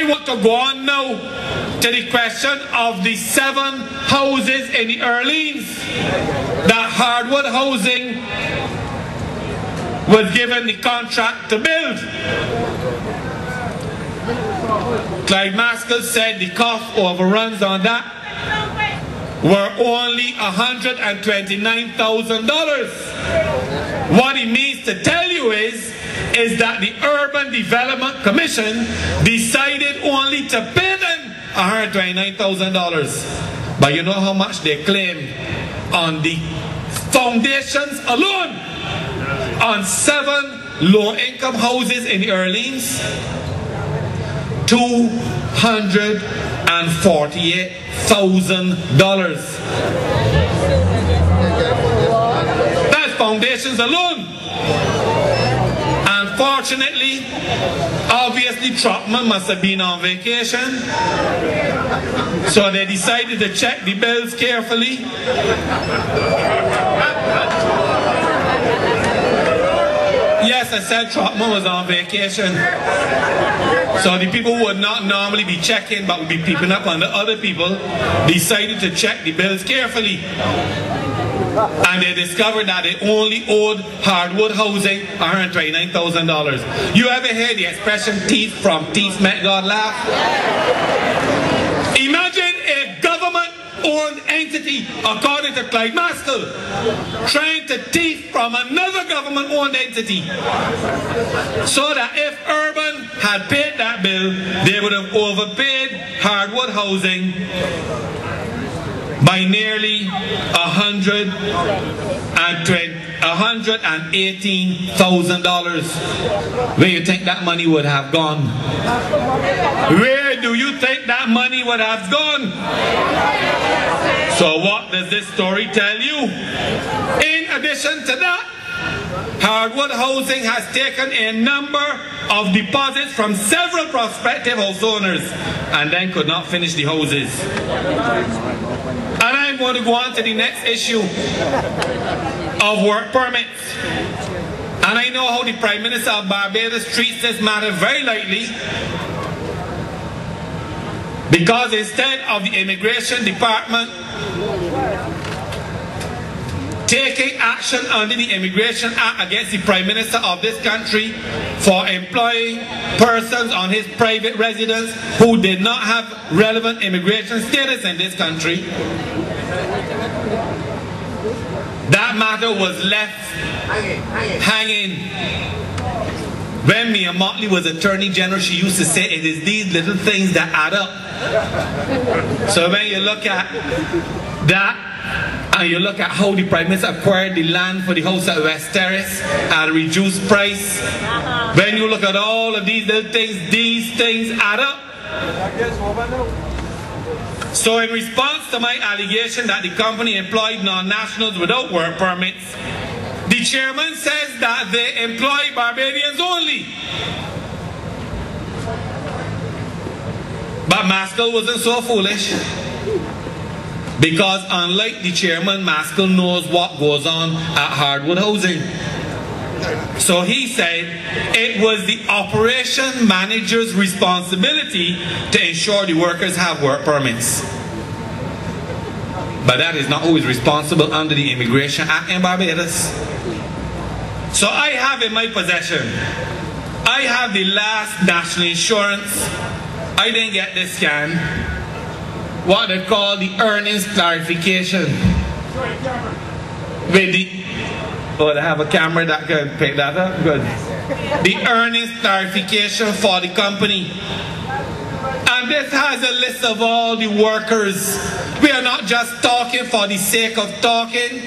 want to go on now to the question of the 7 houses in the Orleans that Hardwood Housing was given the contract to build. Clyde Maskell said the cost overruns on that were only $129,000. What he means to tell you is that the Urban Development Commission decided only to pay them $129,000. But you know how much they claimed on the foundations alone on 7 low-income houses in the Orleans? $248,000. That's foundations alone. Unfortunately, obviously Trotman must have been on vacation, so they decided to check the bills carefully. Yes, I said Trotman was on vacation. So the people who would not normally be checking but would be peeping up on the other people decided to check the bills carefully. And they discovered that they only owed Hardwood Housing $129,000. You ever hear the expression thief from thief make God laugh? Imagine a government-owned entity, according to Clyde Maskell, trying to thief from another government-owned entity, so that if Urban had paid that bill, they would have overpaid Hardwood Housing by nearly $118,000. Where you think that money would have gone? Where do you think that money would have gone? So what does this story tell you? In addition to that, Hardwood Housing has taken a number of deposits from several prospective house owners and then could not finish the houses. And I'm going to go on to the next issue of work permits. And I know how the Prime Minister of Barbados treats this matter very lightly, because instead of the Immigration Department taking action under the Immigration Act against the Prime Minister of this country for employing persons on his private residence who did not have relevant immigration status in this country, that matter was left hanging. When Mia Motley was Attorney General, she used to say it is these little things that add up. So when you look at that, and you look at how the Prime Minister acquired the land for the house at West Terrace at a reduced price, when you look at all of these little things, these things add up. So in response to my allegation that the company employed non-nationals without work permits, the chairman says that they employ Barbadians only. But Maskell wasn't so foolish, because unlike the chairman, Maskell knows what goes on at Hardwood Housing. So he said it was the operation manager's responsibility to ensure the workers have work permits. But that is not who is responsible under the Immigration Act in Barbados. So I have in my possession, I have the last national insurance. I didn't get this scan. What they call the earnings clarification. With the, oh, they have a camera that can pick that up? Good. The earnings clarification for the company. And this has a list of all the workers. We are not just talking for the sake of talking.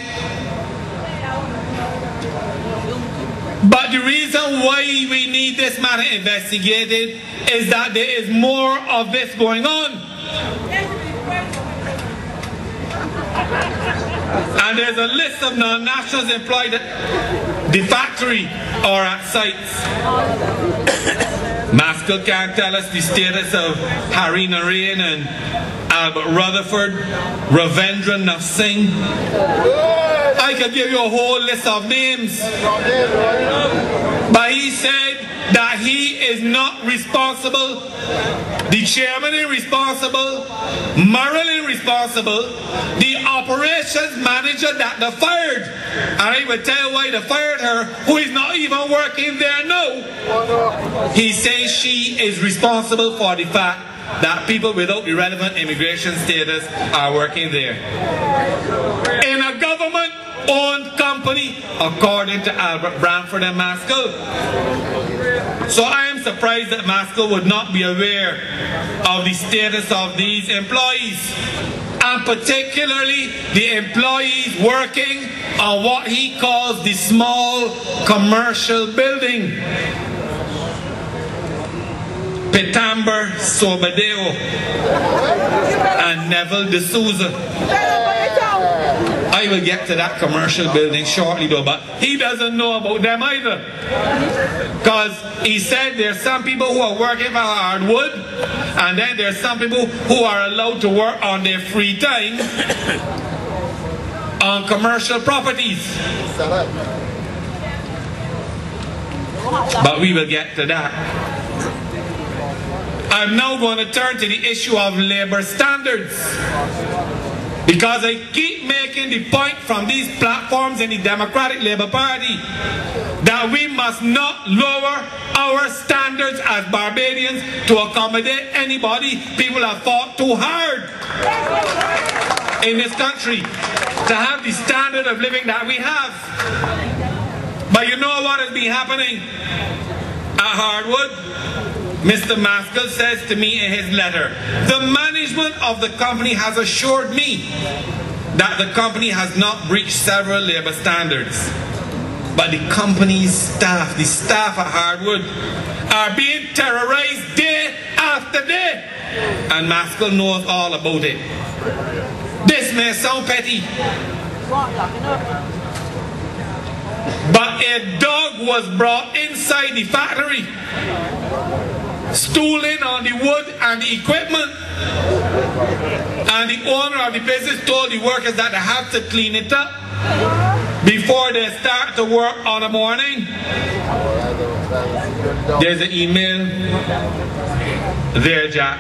But the reason why we need this matter investigated is that there is more of this going on. And there's a list of non-nationals employed at the factory or at sites. Maskell can't tell us the status of Harry Narain and Albert Rutherford, Ravendra Nath Singh. I could give you a whole list of names. But he said that he is not responsible. The chairman is responsible. Merrill is responsible. The operations manager that they fired, and I will tell you why they fired her, who is not even working there now. He says she is responsible for the fact that people without irrelevant immigration status are working there. In a government-owned company, according to Albert Bramford and Maskell. So I am surprised that Maskell would not be aware of the status of these employees, and particularly the employees working on what he calls the small commercial building. Petamber Sobadeo and Neville D'Souza. I will get to that commercial building shortly though, but he doesn't know about them either. Because he said there's some people who are working for Hardwood, and then there's some people who are allowed to work on their free time on commercial properties. But we will get to that. I'm now going to turn to the issue of labor standards, because I keep making the point from these platforms in the Democratic Labour Party that we must not lower our standards as Barbadians to accommodate anybody. People have fought too hard in this country to have the standard of living that we have. But you know what has been happening at Hardwood? Mr. Maskell says to me in his letter, the management of the company has assured me that the company has not breached several labor standards. But the company's staff, the staff at Hardwood, are being terrorized day after day. And Maskell knows all about it. This may sound petty, but a dog was brought inside the factory, stooling on the wood and the equipment, and the owner of the business told the workers that they have to clean it up before they start to work on the morning. There's an email there, Jack.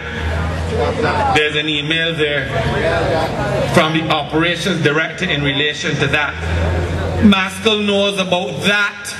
There's an email there from the operations director in relation to that. Maskell knows about that.